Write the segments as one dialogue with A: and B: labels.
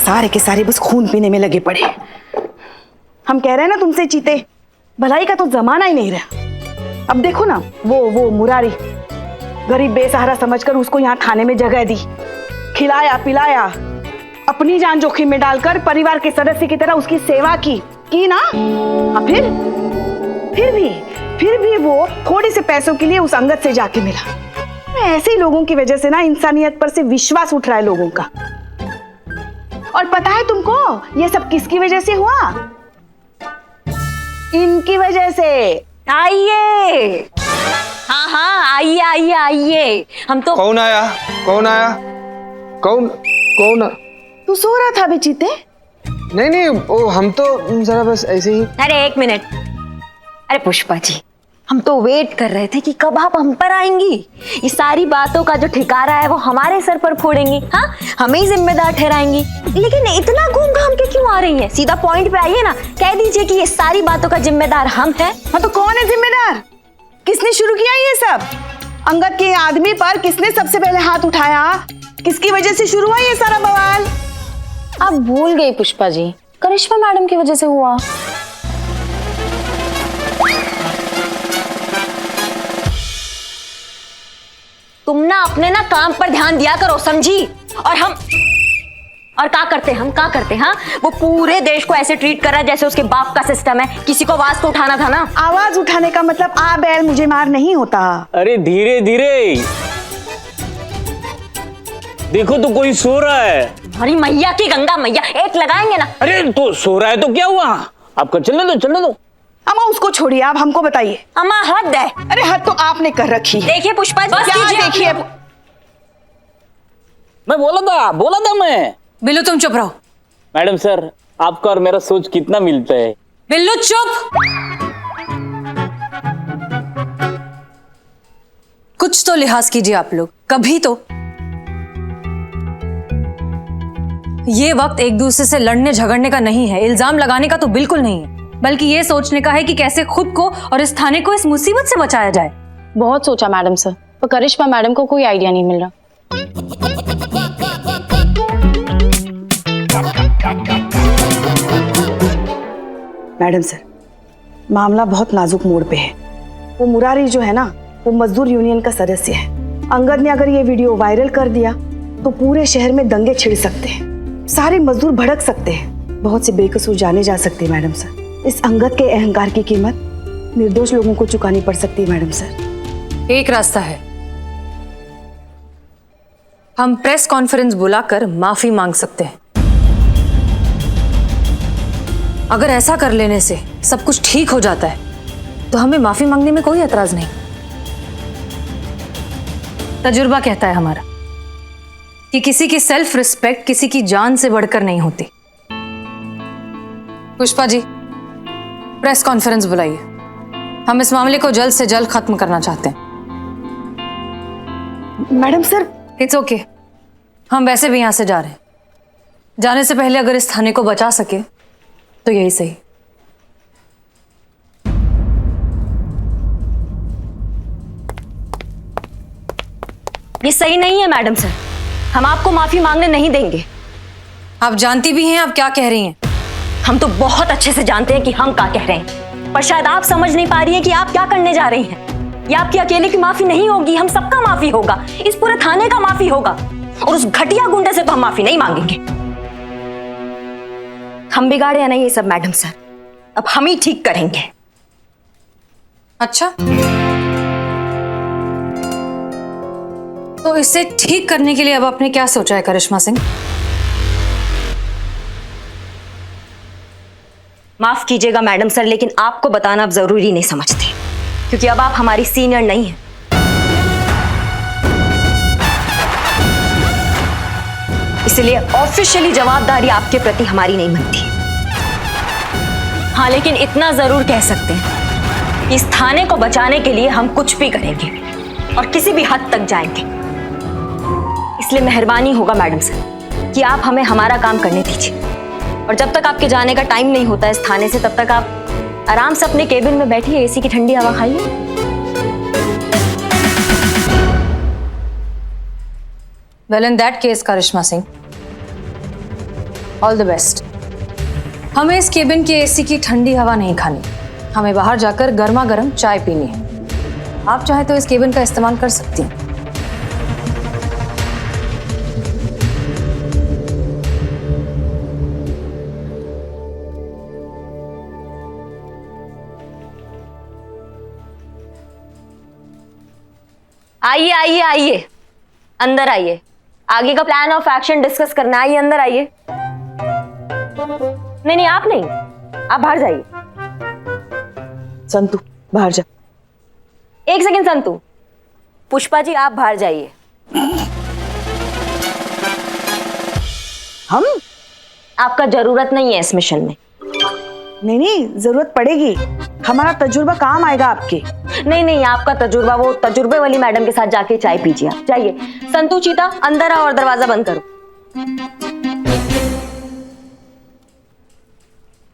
A: सारे के सारे बस खून पीने में लगे पड़े। हम कह रहे हैं ना तुमसे चीते, भलाई का तो जमाना ही नहीं रहा। अब देखो ना, वो मुरारी गरीब बेसहारा समझकर उसको यहाँ थाने में जगह दी, खिलाया पिलाया, अपनी जान जोखिम में डालकर परिवार के सदस्य की तरह उसकी सेवा की ना। हाँ, फिर भी वो थोड़े से पैसों के लिए उस अंगद से जाके मिला। ऐसे ही लोगों की वजह से ना इंसानियत पर से विश्वास उठ रहा है लोगों का। और पता है तुमको ये सब किसकी वजह से हुआ? इनकी वजह से।
B: आइए, हाँ आइए आइए आइए। हम तो
C: कौन आया? कौन?
A: तू सो रहा था बेचीते?
C: नहीं, वो हम तो जरा बस ऐसे ही।
B: अरे एक मिनट, अरे पुष्पा जी, हम तो वेट कर रहे थे कि कब आप हम पर आएंगी। ये सारी बातों का जो ठिकारा है वो हमारे सर पर फोड़ेंगी, हाँ, हमें ही जिम्मेदार ठहराएंगी। लेकिन इतना घूम घाम के क्यों आ रही हैं? सीधा पॉइंट पे आइए ना, कह दीजिए कि ये सारी बातों का जिम्मेदार हम हैं।
A: हाँ तो कौन है जिम्मेदार? किसने शुरू किया ये सब? अंगद के आदमी पर किसने सबसे पहले हाथ उठाया? किसकी वजह से शुरू हुआ ये सारा बवाल?
D: आप भूल गई पुष्पा जी, करिश्मा मैडम की वजह से हुआ।
B: तुम ना अपने ना काम पर ध्यान दिया करो, समझी? और क्या करते हैं, हाँ? वो पूरे देश को ऐसे ट्रीट कर रहा है जैसे उसके बाप का सिस्टम है। किसी को आवाज तो उठाना था ना।
A: आवाज उठाने का मतलब आ बैल मुझे मार नहीं होता।
E: अरे धीरे धीरे देखो तो कोई सो रहा है।
B: हमारी मैया की गंगा मैया, एक लगाएंगे ना।
E: अरे तो सो रहा है तो क्या हुआ? आपको चलने दो।
A: अम्मा उसको छोड़िए, आप हमको बताइए।
B: अम्मा हद है।
A: अरे हद तो आपने कर रखी है।
B: देखिए पुष्पा जी,
A: क्या देखिए?
E: मैं बोला था मैं।
D: बिल्लू तुम चुप रहो।
E: मैडम सर, आपका और मेरा सोच कितना मिलता है।
D: बिल्लू चुप। कुछ तो लिहाज कीजिए आप लोग, कभी तो। ये वक्त एक दूसरे से लड़ने झगड़ने का नहीं है, इल्जाम लगाने का तो बिल्कुल नहीं है, बल्कि ये सोचने का है कि कैसे खुद को और इस थाने को इस मुसीबत से बचाया जाए।
F: बहुत सोचा मैडम सर, पर करिश्मा मैडम को कोई आइडिया नहीं मिल रहा।
A: मैडम सर, मामला बहुत नाजुक मोड़ पे है। वो मुरारी जो है ना, वो मजदूर यूनियन का सदस्य है। अंगद ने अगर ये वीडियो वायरल कर दिया तो पूरे शहर में दंगे छिड़ सकते हैं, सारे मजदूर भड़क सकते हैं, बहुत से बेकसूर जाने जा सकते हैं। मैडम सर, इस अंगद के अहंकार की कीमत निर्दोष लोगों को चुकानी पड़ सकती है। मैडम सर,
D: एक रास्ता है, हम प्रेस कॉन्फ्रेंस बुलाकर माफी मांग सकते हैं। अगर ऐसा कर लेने से सब कुछ ठीक हो जाता है तो हमें माफी मांगने में कोई एतराज नहीं। तजुर्बा कहता है हमारा कि किसी की सेल्फ रिस्पेक्ट किसी की जान से बढ़कर नहीं होती। पुष्पा जी, प्रेस कॉन्फ्रेंस बुलाइए, हम इस मामले को जल्द से जल्द खत्म करना चाहते हैं।
A: मैडम सर,
D: इट्स ओके, हम वैसे भी यहां से जा रहे हैं। जाने से पहले अगर इस थाने को बचा सके तो यही सही।
B: ये सही नहीं है मैडम सर, हम आपको माफी मांगने नहीं देंगे।
D: आप जानती भी हैं आप क्या कह रही हैं।
B: हम तो बहुत अच्छे से जानते हैं कि हम क्या कह रहे हैं, पर शायद आप समझ नहीं पा रही हैं कि आप क्या करने जा रही हैं। ये आपकी अकेले की माफी नहीं होगी, हम सबका माफी होगा, इस पूरे थाने का माफी होगा। और उस घटिया गुंडे से तो हम माफी नहीं मांगेंगे। हम बिगाड़े हैं नहीं ये सब मैडम सर, अब हम ही ठीक करेंगे।
D: अच्छा, तो इसे ठीक करने के लिए अब आपने क्या सोचा है करिश्मा सिंह?
B: माफ कीजिएगा मैडम सर, लेकिन आपको बताना अब जरूरी नहीं समझते, क्योंकि अब आप हमारी सीनियर नहीं हैं। इसलिए ऑफिशियली जवाबदारी आपके प्रति हमारी नहीं बनती। हाँ, लेकिन इतना जरूर कह सकते हैं, इस थाने को बचाने के लिए हम कुछ भी करेंगे और किसी भी हद तक जाएंगे। इसलिए मेहरबानी होगा मैडम सर कि आप हमें हमारा काम करने दीजिए, और जब तक आपके जाने का टाइम नहीं होता इस थाने से, तब तक आप आराम से अपने केबिन में बैठिए, एसी की ठंडी हवा खाइए।
D: Well in that case Karishma Singh, all the best. हमें इस केबिन के एसी की ठंडी हवा नहीं खानी, हमें बाहर जाकर गर्मा गर्म चाय पीनी है। आप चाहे तो इस केबिन का इस्तेमाल कर सकती हैं।
B: आइए आइए आइए, अंदर आइए। आगे का प्लान ऑफ एक्शन डिस्कस करना है। आइए अंदर आइए। नहीं नहीं, आप नहीं, आप बाहर जाइए।
A: संतु बाहर जा।
B: एक सेकंड संतु, पुष्पा जी आप बाहर जाइए।
A: हम
B: आपका जरूरत नहीं है इस मिशन में।
A: नहीं नहीं, जरूरत पड़ेगी, हमारा तजुर्बा काम आएगा आपके।
B: नहीं नहीं, आपका तजुर्बा वो तजुर्बे वाली मैडम के साथ जाके चाय पीजिए। आप जाइए। संतु चीता अंदर आओ और दरवाजा बंद करो।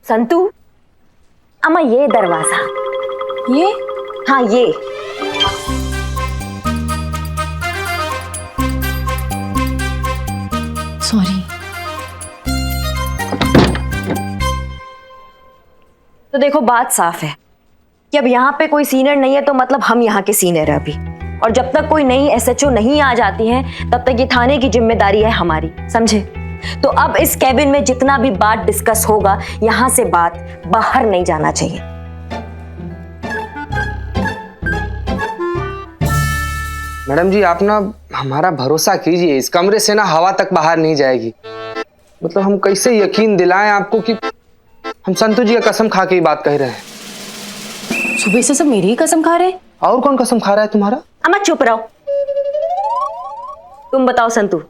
B: संतु, अम्मा ये दरवाजा,
D: ये
B: हाँ ये।
D: सॉरी।
B: तो देखो बात साफ है कि अब यहाँ पे कोई सीनियर नहीं है, तो मतलब हम यहाँ के सीनियर है अभी। और जब तक कोई नई एसएचओ नहीं आ जाती है तब तक ये थाने की जिम्मेदारी है हमारी, समझे? तो अब इस कैबिन में जितना भी बात डिस्कस होगा, यहाँ से बात बाहर नहीं जाना चाहिए।
C: मैडम जी आप ना हमारा भरोसा कीजिए, इस कमरे से ना हवा तक बाहर नहीं जाएगी। मतलब हम कैसे यकीन दिलाएं आपको कि हम संतु जी का कसम खा के ही बात कह रहे हैं।
D: सुबह से सब मेरी ही कसम खा रहे हैं।
C: और कौन कसम खा रहा है तुम्हारा?
B: अम्मा चुप रहो। तुम बताओ संतु।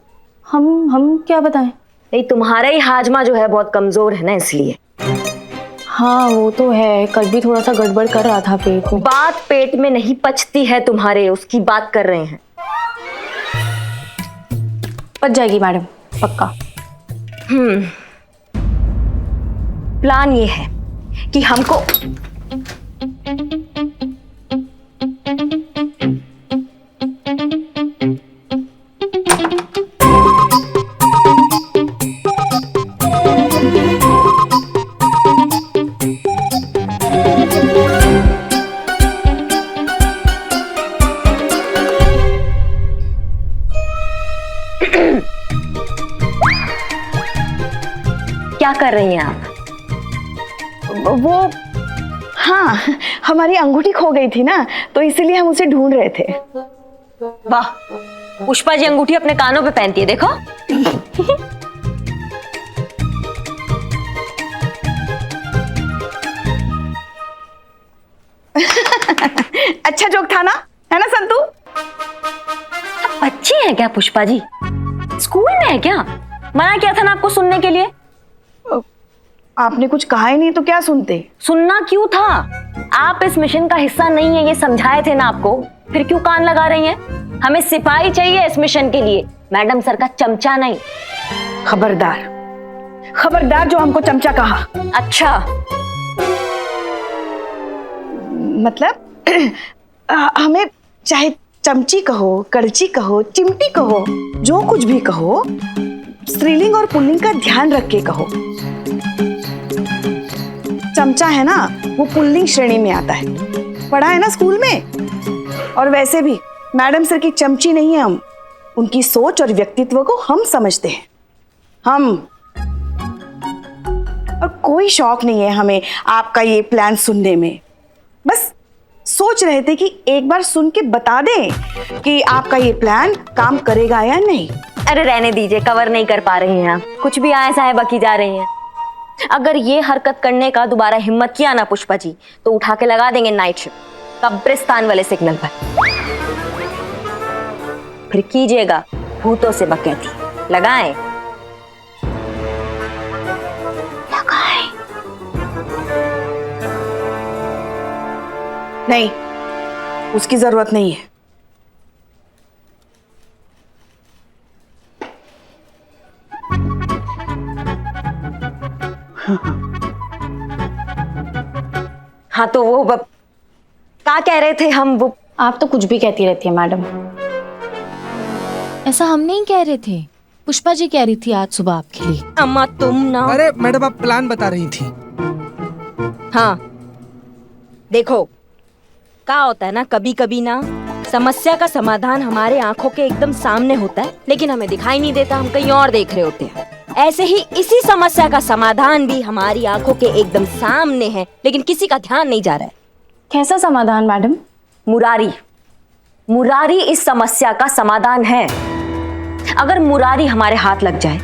F: हम क्या बताएं?
B: नहीं, तुम्हारा ही हाजमा जो है बहुत कमजोर है ना, इसलिए।
F: हाँ वो तो है, कल भी थोड़ा सा गड़बड़ कर रहा था पेट में।
B: बात पेट में नहीं पचती है तुम्हारे, उसकी बात कर रहे हैं।
F: पच जाएगी मैडम, पक्का।
B: प्लान ये है कि हमको क्या कर रही हैं आप?
A: वो हाँ, हमारी अंगूठी खो गई थी ना, तो इसीलिए हम उसे ढूंढ रहे थे।
B: वाह, पुष्पा जी अंगूठी अपने कानों पे पहनती है, देखो।
A: अच्छा जोक था ना, है ना संतु?
B: आप बच्ची हैं क्या पुष्पा जी? स्कूल में है क्या? मना किया था ना आपको सुनने के लिए।
A: आपने कुछ कहा ही नहीं तो क्या सुनते?
B: सुनना क्यों था? आप इस मिशन का हिस्सा नहीं है, ये समझाए थे ना आपको, फिर क्यों कान लगा रही हैं? हमें सिपाही चाहिए इस मिशन के लिए, मैडम सर का चमचा नहीं।
A: खबरदार, खबरदार जो हमको चमचा कहा।
B: अच्छा,
A: मतलब हमें चाहे चमची कहो, कड़ची कहो, चिमटी कहो, जो कुछ भी कहो, स्त्रीलिंग और पुल्लिंग का ध्यान रख के कहो। चमचा है ना, वो पुल्लिंग श्रेणी में आता है, पढ़ा है ना स्कूल में। और वैसे भी मैडम सर की चमची नहीं है हम, उनकी सोच और व्यक्तित्व को हम समझते हैं। हम और कोई शौक नहीं है हमें आपका ये प्लान सुनने में, बस सोच रहे थे कि एक बार सुन के बता दें कि आपका ये प्लान काम करेगा या नहीं।
B: अरे रहने दीजिए, कवर नहीं कर पा रही हैं आप, कुछ भी आए साए बकी जा रही हैं। अगर ये हरकत करने का दोबारा हिम्मत किया ना पुष्पा जी, तो उठा के लगा देंगे नाइट शिफ्ट कब्रिस्तान वाले सिग्नल पर। फिर कीजिएगा भूतों से बकैती। लगाएं लगाएं।
A: नहीं, उसकी जरूरत नहीं है।
B: हाँ तो वो क्या कह रहे थे हम? वो
F: आप तो कुछ भी कहती रहती है मैडम।
G: ऐसा हम नहीं कह रहे थे।
F: पुष्पा जी कह रही थी आज सुबह आपके लिए।
B: अम्मा तुम ना।
C: अरे मैडम आप प्लान बता रही थी।
B: हाँ देखो, क्या होता है ना, कभी कभी ना समस्या का समाधान हमारे आंखों के एकदम सामने होता है, लेकिन हमें दिखाई नहीं देता, हम कहीं और देख रहे होते हैं। ऐसे ही इसी समस्या का समाधान भी हमारी आंखों के एकदम सामने है, लेकिन किसी का ध्यान नहीं जा रहा है।
F: कैसा समाधान मैडम?
B: मुरारी, मुरारी इस समस्या का समाधान है। अगर मुरारी हमारे हाथ लग जाए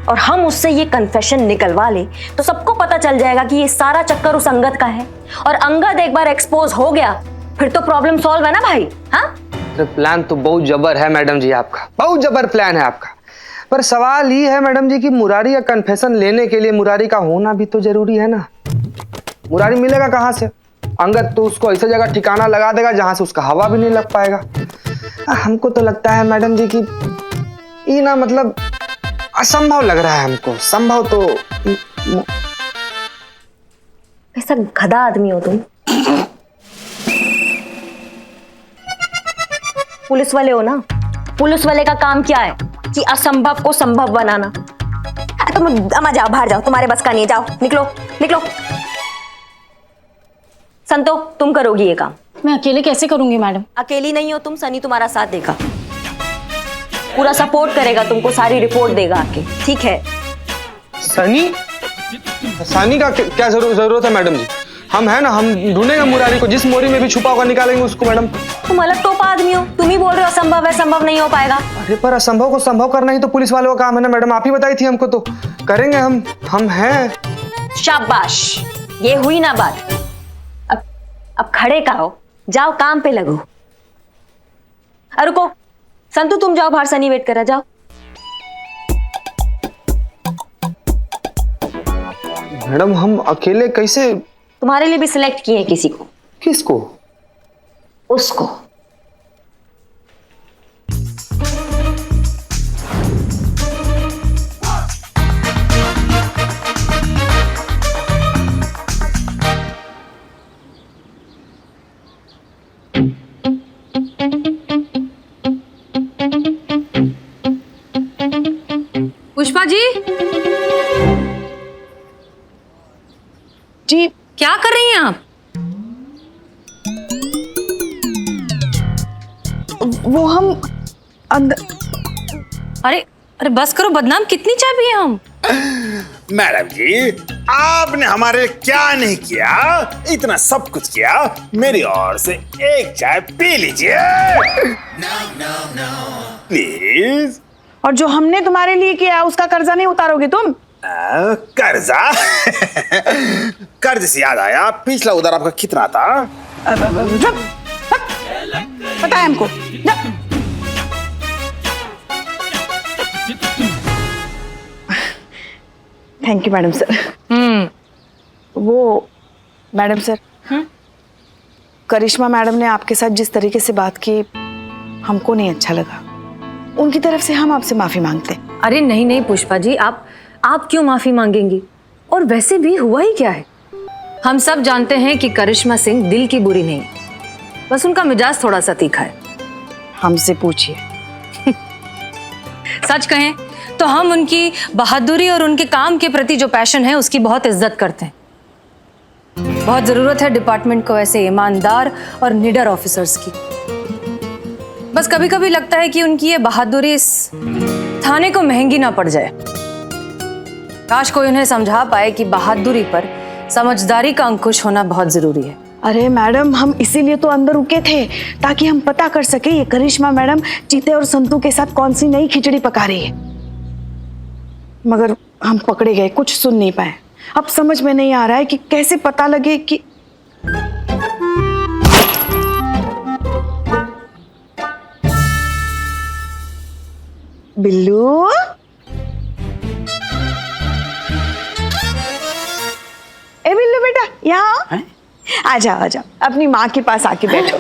B: और हम उससे ये कन्फेशन निकलवा ले तो सबको पता चल जाएगा कि ये सारा चक्कर उस अंगद का है, और अंगद एक बार एक्सपोज हो गया फिर तो प्रॉब्लम सॉल्व है ना भाई। हाँ
C: प्लान तो बहुत जबर है मैडम जी आपका, बहुत जबर प्लान है आपका। पर सवाल ये है मैडम जी कि मुरारी का कन्फेशन लेने के लिए मुरारी का होना भी तो जरूरी है ना। मुरारी मिलेगा कहाँ से? अंगद तो उसको ऐसी जगह ठिकाना लगा देगा जहां से उसका हवा भी नहीं लग पाएगा। हमको तो लगता है मैडम जी कि ये ना मतलब असंभव लग रहा है हमको। संभव तो
B: ऐसा गधा आदमी हो तुम। पुलिस वाले हो ना, पुलिस वाले का काम क्या है कि असंभव को संभव बनाना। तुम अम्मा जाओ, बाहर जाओ, तुम्हारे बस का नहीं, जाओ, निकलो निकलो। संतो तुम करोगी ये काम।
F: मैं अकेले कैसे करूंगी मैडम?
B: अकेली नहीं हो तुम, सनी तुम्हारा साथ देगा, पूरा सपोर्ट करेगा तुमको, सारी रिपोर्ट देगा आके, ठीक है?
C: सनी? सनी का क्या जरूरत है मैडम जी? हम है ना, हम ढूंढेंगे मुरारी को, जिस मोरी में भी छुपा होगा निकालेंगे उसको मैडम।
B: तुम अलग टोपा आदमी हो, तुम ही बोल रहे हो असंभव है, संभव नहीं हो पाएगा।
C: अरे पर असंभव को संभव करना ही तो पुलिस वालों का काम है ना मैडम, आप ही बताई थी हमको, तो करेंगे हम हैं।
B: शाबाश, ये हुई ना बात। अब खड़े का हो, जाओ काम पे लगो। अरे रुको संतु, तुम जाओ बाहर, सनी वेट कर रहा, जाओ।
C: मैडम हम अकेले कैसे?
B: तुम्हारे लिए भी सिलेक्ट किए किसी को।
C: किसको?
B: उसको।
D: पुष्पा जी,
A: जी
D: क्या कर रही हैं आप?
A: वो हम अंदर।
D: अरे अरे बस करो, बदनाम कितनी चाय पिए हम?
G: मैडम जी आपने हमारे लिए क्या नहीं किया, इतना सब कुछ किया। मेरी ओर से एक चाय पी लीजिए प्लीज।
A: और जो हमने तुम्हारे लिए किया उसका कर्जा नहीं उतारोगे तुम?
G: कर्जा? कर्ज से याद आया, पिछला उधार आपका कितना था?
A: पता है हमको। Thank you madam sir. वो मैडम सर, करिश्मा मैडम ने आपके साथ जिस तरीके से बात की हमको नहीं अच्छा लगा। उनकी तरफ से हम आपसे माफी मांगते हैं।
D: अरे नहीं नहीं पुष्पा जी, आप क्यों माफी मांगेंगी? और वैसे भी हुआ ही क्या है? हम सब जानते हैं कि करिश्मा सिंह दिल की बुरी नहीं, बस उनका मिजाज थोड़ा सा तीखा है।
A: हमसे पूछिए।
D: सच कहें तो हम उनकी बहादुरी और उनके काम के प्रति जो पैशन है उसकी बहुत इज्जत करते हैं। बहुत जरूरत है डिपार्टमेंट को ऐसे ईमानदार और निडर ऑफिसर्स की। बस कभी कभी लगता है कि उनकी ये बहादुरी इस थाने को महंगी ना पड़ जाए। काश कोई उन्हें समझा पाए कि बहादुरी पर समझदारी का अंकुश होना बहुत जरूरी है।
A: अरे मैडम, हम इसीलिए तो अंदर रुके थे ताकि हम पता कर सके ये करिश्मा मैडम चीते और संतू के साथ कौन सी नई खिचड़ी पका रही है। मगर हम पकड़े गए, कुछ सुन नहीं पाए। अब समझ में नहीं आ रहा है कि कैसे पता लगे कि बिल्लू, ए बिल्लू बेटा, यहाँ आ जाओ, आ जाओ, अपनी माँ के पास आके बैठो।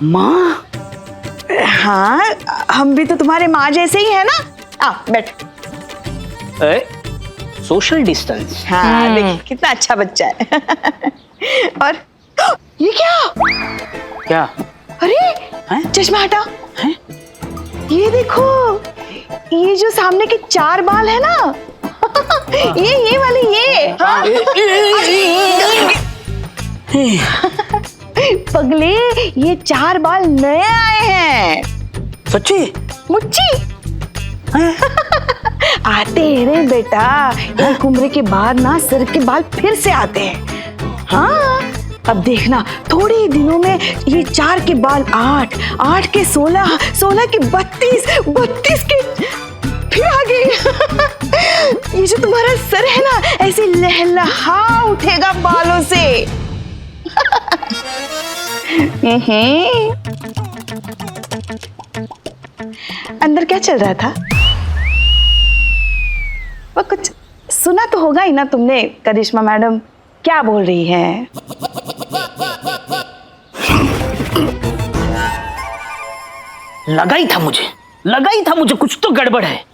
H: माँ?
A: हाँ, हम भी तो तुम्हारे माँ जैसे ही है ना। आ बैठ।
H: Social distance.
A: हाँ देखिए कितना अच्छा बच्चा है। और ये क्या?
H: क्या?
A: अरे चश्मा हटा।
H: हैं?
A: ये देखो, ये जो सामने के 4 बाल है ना, ये वाले ये। हाँ? पगले, ये 4 बाल नए आए हैं।
H: सच्ची?
A: मुच्ची आते हैं रे बेटा, एक उम्र के बाद ना सिर के बाल फिर से आते हैं। हाँ, अब देखना थोड़े ही दिनों में ये 4 के बाल 8, 8 के 16, 16 के 32, 32 के फिर आगे। ये जो तुम्हारा सर है ना, ऐसे लहलहा उठेगा बालों से। अंदर क्या चल रहा था? वो कुछ सुना तो होगा ही ना तुमने, करिश्मा मैडम क्या बोल रही है?
H: लगा ही था मुझे कुछ तो गड़बड़ है।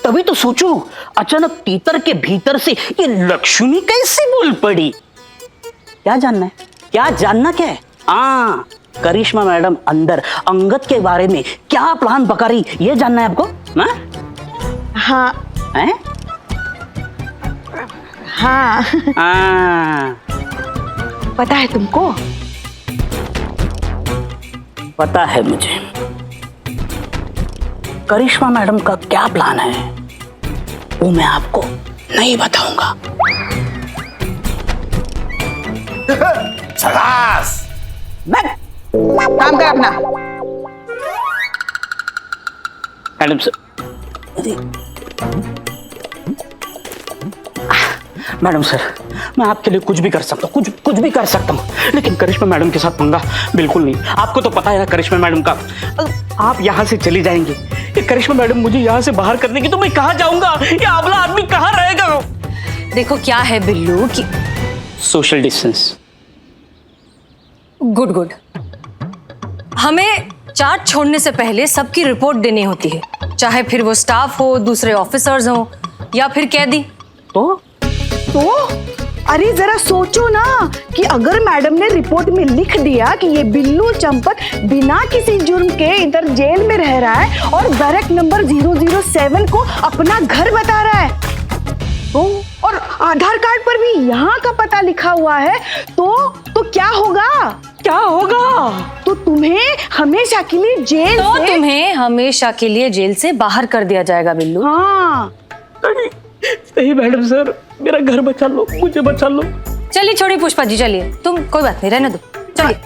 H: तभी तो सोचूं, अचानक तीतर के भीतर से ये लक्ष्मी कैसे बोल पड़ी। क्या जानना है? हाँ, करिश्मा मैडम अंदर अंगद के बारे में क्या प्लान पका रही, ये जानना है आपको?
A: हाँ
H: हैं?
A: हाँ पता है तुमको?
H: पता है मुझे। करिश्मा मैडम का क्या प्लान है वो मैं आपको नहीं बताऊंगा।
G: शाबाश।
A: काम कर अपना।
H: मैडम सर, मैडम सर, मैं आपके लिए कुछ भी कर सकता हूँ, कुछ भी कर सकता हूँ, लेकिन करिश्मा मैडम के साथ पंगा बिल्कुल नहीं। आपको तो पता है ना करिश्मा मैडम का। आप यहाँ से चली जाएंगे, ये करिश्मा मैडम मुझे यहाँ से बाहर कर देगी तो मैं कहाँ जाऊंगा? ये अबला आदमी कहाँ रहेगा?
D: देखो क्या है बिल्लू कि
H: सोशल डिस्टेंस।
D: गुड। हमें चार्ट छोड़ने से पहले सबकी रिपोर्ट देनी होती है, चाहे फिर वो स्टाफ हो, दूसरे ऑफिसर्स हो या फिर कैदी।
H: तो
A: अरे जरा सोचो ना कि अगर मैडम ने रिपोर्ट में लिख दिया कि ये बिल्लू चंपत बिना किसी जुर्म के इधर जेल में रह रहा है और बैरक नंबर 007 को अपना घर बता रहा है, तो और आधार कार्ड पर भी यहाँ का पता लिखा हुआ है, तो क्या होगा? तो तुम्हें हमेशा के लिए
D: तुम्हें हमेशा के लिए जेल से बाहर कर दिया जाएगा बिल्लू।
A: हाँ
H: सही मैडम सर, मेरा घर बचा लो, मुझे बचा लो।
D: चलिए छोड़िए पुष्पा जी, चलिए, तुम कोई बात नहीं, रहने दो।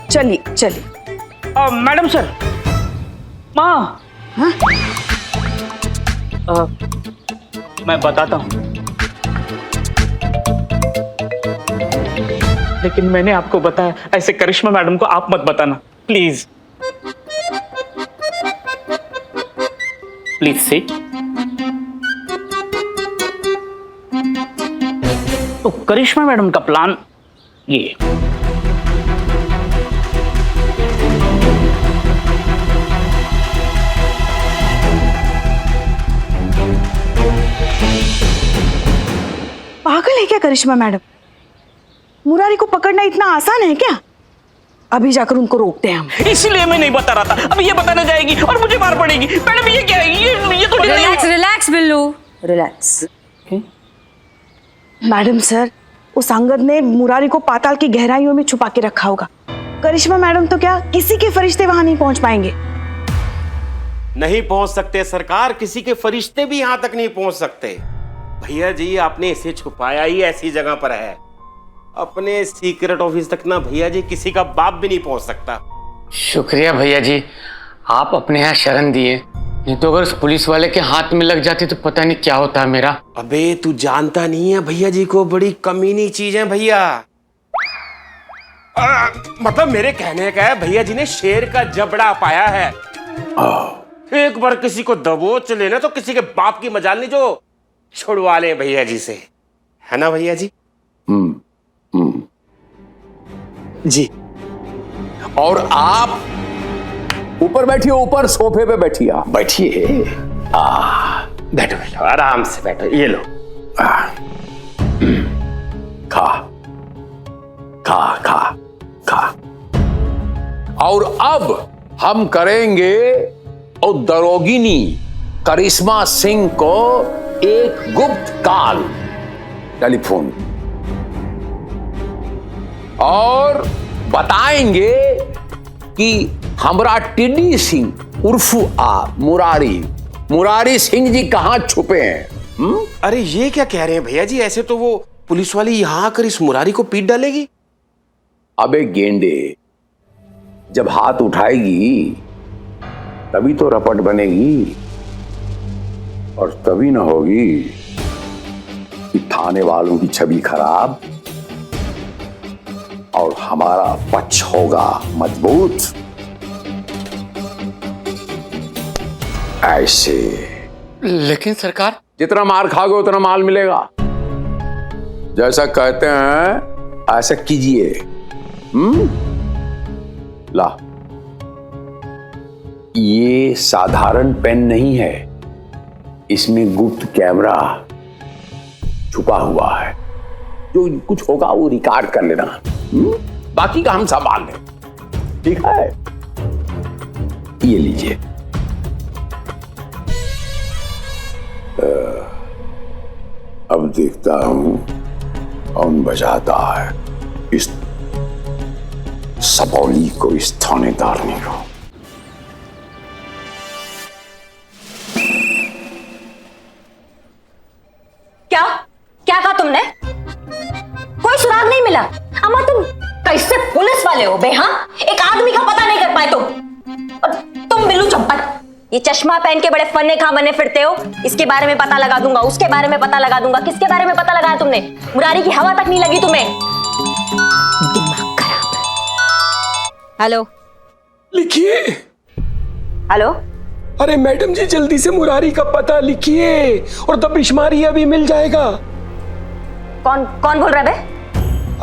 D: चलिए।
H: मैडम सर, माँ, मैं बताता हूँ, लेकिन मैंने आपको बताया, ऐसे करिश्मा मैडम को आप मत बताना, प्लीज सिट। तो करिश्मा मैडम का प्लान ये,
A: पागल है क्या करिश्मा मैडम? मुरारी को पकड़ना इतना आसान है क्या? अभी जाकर उनको रोकते हैं हम।
H: इसीलिए मैं नहीं बता रहा था, अभी ये बताने जाएगी और मुझे मार पड़ेगी। मैडम ये क्या है? ये थोड़ी
D: relax Billu, relax.
A: Madam sir, उस अंगद ने मुरारी को पाताल की गहराइयों में छुपा के रखा होगा। करिश्मा मैडम तो क्या किसी के फरिश्ते वहां नहीं पहुंच पाएंगे।
I: नहीं पहुंच सकते सरकार, किसी के फरिश्ते भी यहां तक नहीं पहुंच सकते। भैया जी, आपने इसे छुपाया ही ऐसी जगह पर है, अपने सीक्रेट ऑफिस तक ना भैया जी किसी का बाप भी नहीं पहुंच सकता।
C: शुक्रिया भैया जी, आप अपने यहाँ शरण दिए, नहीं तो अगर उस पुलिस वाले के हाथ में लग जाती तो पता नहीं क्या होता मेरा।
I: अबे तू जानता नहीं है भैया जी को, बड़ी कमीनी चीज है भैया। मतलब मेरे कहने का है, भैया जी ने शेर का जबड़ा पाया है। एक बार किसी को दबोच लेना तो किसी के बाप की मजाल नहीं जो छुड़वा ले भैया जी से, है ना भैया जी? जी।
J: और आप ऊपर बैठिए, ऊपर सोफे पे बैठिए, आप बैठिए।
I: बैठो बैठो, आराम से बैठो, ये लो।
J: खा खा खा खा। और अब हम करेंगे और दरोगिनी करिश्मा सिंह को एक गुप्त कॉल टेलीफोन और बताएंगे कि हमरा टिड्डी सिंह उर्फ मुरारी सिंह जी कहां छुपे हैं।
I: अरे ये क्या कह रहे हैं भैया जी? ऐसे तो वो पुलिस वाली यहां आकर इस मुरारी को पीट डालेगी।
J: अबे गेंडे, जब हाथ उठाएगी तभी तो रपट बनेगी, और तभी ना होगी कि थाने वालों की छवि खराब और हमारा पक्ष होगा मजबूत। ऐसे।
K: लेकिन सरकार,
J: जितना मार खाओगे उतना माल मिलेगा। जैसा कहते हैं ऐसा कीजिए। ला, ये साधारण पेन नहीं है, इसमें गुप्त कैमरा छुपा हुआ है। जो कुछ होगा वो रिकॉर्ड कर लेना। बाकी का हम संभाल लें, ठीक है? ये लीजिए। अब देखता हूं कौन बजाता है इस सबौली को, इस थानेदारनी को।
B: क्या क्या कहा तुमने? कोई सुराग नहीं मिला? अम्मा तुम कैसे पुलिस वाले हो बे? हाँ, एक आदमी का पता नहीं कर पाए तुम। और तुम बिल्लू चंपट, ये चश्मा पहन के बड़े फन्ने खा बने फिरते हो। इसके बारे में पता लगा दूंगा, उसके बारे में पता लगा दूंगा। किसके बारे में पता लगाया तुमने? मुरारी की हवा तक नहीं लगी तुम्हें। दिमाग खराब। हेलो,
K: लिखिए।
B: हेलो।
K: अरे मैडम जी, जल्दी से मुरारी का पता लिखिए और दबिशमारी अभी मिल जाएगा।
B: कौन कौन बोल रहा है बे?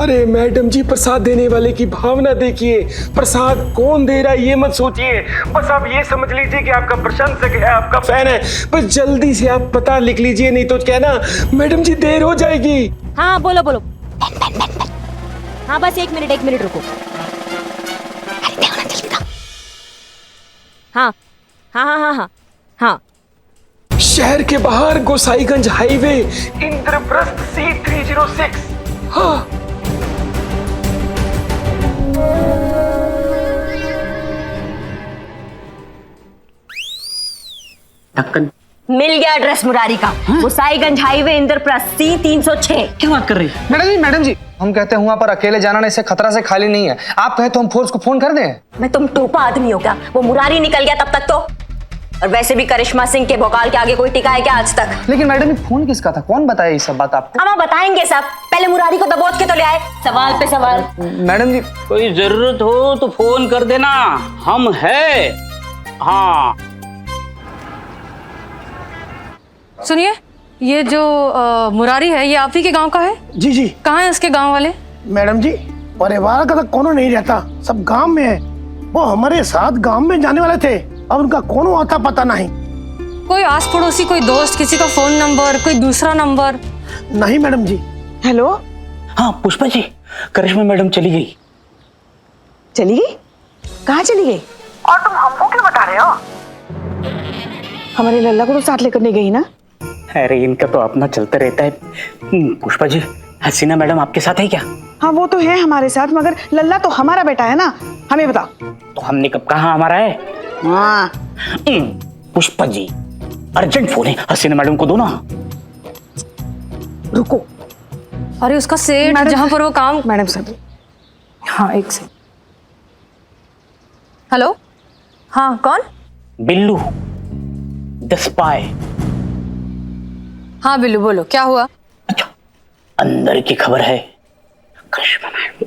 K: अरे मैडम जी, प्रसाद देने वाले की भावना देखिए। प्रसाद कौन दे रहा है ये मत सोचिए, बस आप ये समझ लीजिए कि आपका प्रशंसक है, आपका फैन है। बस जल्दी से आप पता लिख लीजिए, नहीं तो क्या ना मैडम जी देर हो जाएगी।
B: हाँ बोलो बोलो। हाँ बस एक मिनट रुको। अरे देखो ना जल्दी बताओ। हाँ हाँ हाँ हाँ हाँ हाँ।
K: शहर के बाहर गोसाईगंज हाईवे, इंद्रप्रस्थ C306। हाँ,
B: मिल गया एड्रेस मुरारी का। Gosainganj highway, Indraprastha, C306।
H: क्या बात कर रही है?
C: मैडम जी हम कहते हैं वहां पर अकेले जाना ना, इससे खतरा से खाली नहीं है। आप कहे तो हम फोर्स को फोन कर दें।
B: मैं तुम टोपा आदमी हो क्या? वो मुरारी निकल गया तब तक तो। और वैसे भी करिश्मा सिंह के भोकाल के आगे कोई टिका है क्या आज तक?
C: लेकिन मैडम जी फोन किसका था? कौन बताया ये सब बात आपको?
B: हम बताएंगे सब। पहले मुरारी को दबोच के तो ले आए। सवाल पे सवाल।
C: मैडम जी,
H: कोई जरूरत हो तो फोन कर देना, हम है। हाँ
D: सुनिए, ये जो मुरारी है, ये आप ही के गांव का है?
L: जी जी।
D: कहाँ है उसके गांव वाले?
L: मैडम जी, परिवार का तो कोनो नहीं रहता, सब गांव में है। वो हमारे साथ गांव में जाने वाले थे, अब उनका कौन आता पता नहीं।
D: कोई आस पड़ोसी, कोई दोस्त, किसी का फोन नंबर, कोई दूसरा नंबर?
L: नहीं मैडम जी।
A: हेलो।
H: हाँ पुष्पा जी, करिश्मा मैडम चली गई।
A: चली गई? कहाँ चली गई? और तुम हमको क्यों बता रहे हो? हमारे लल्ला को तो साथ लेकर नहीं गई ना?
H: अरे इनका तो अपना चलता रहता है। पुष्पा जी, हसीना मैडम आपके साथ है क्या?
A: हाँ वो तो है हमारे साथ, मगर लल्ला तो हमारा बेटा है ना, हमें बताओ।
H: तो हमने कब कहा हमारा है?
A: हाँ।
H: पुष्पा जी, अर्जेंट फोन है, हसीना मैडम को दो ना।
A: रुको।
D: अरे उसका सेठ जहाँ पर वो काम।
A: Madam sir.
D: हाँ एक सेकंड। हेलो। हाँ कौन?
H: Billu the spy.
D: हाँ बिल्लू बोलो, क्या हुआ?
H: अच्छा, अंदर की खबर है। करिश्मा मैडम।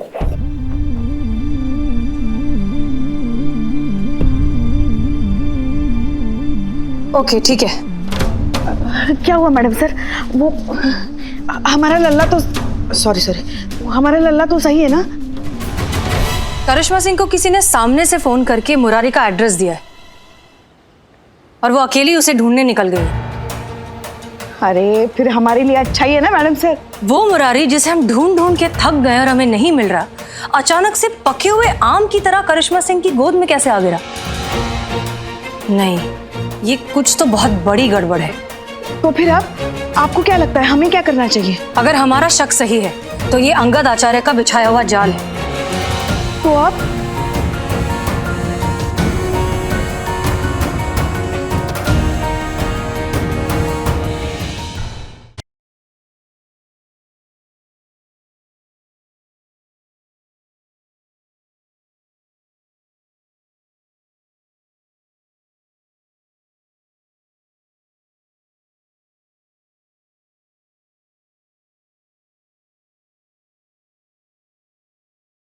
D: ओके ठीक है।
A: क्या हुआ मैडम सर? वो हमारा लल्ला तो सॉरी हमारा लल्ला तो सही है ना?
D: करिश्मा सिंह को किसी ने सामने से फोन करके मुरारी का एड्रेस दिया है और वो अकेली उसे ढूंढने निकल गई।
A: अरे फिर हमारे लिए अच्छा ही है ना मैडम सर।
D: वो मुरारी जिसे हम ढूंढ ढूंढ के थक गए और हमें नहीं मिल रहा, अचानक से पके हुए आम की तरह करिश्मा सिंह की गोद में कैसे आ गिरा? नहीं, ये कुछ तो बहुत बड़ी गड़बड़ है।
A: तो फिर अब आपको क्या लगता है हमें क्या करना चाहिए?
D: अगर हमारा शक सही है तो ये अंगद आचार्य का बिछाया हुआ जाल है।
A: तो अब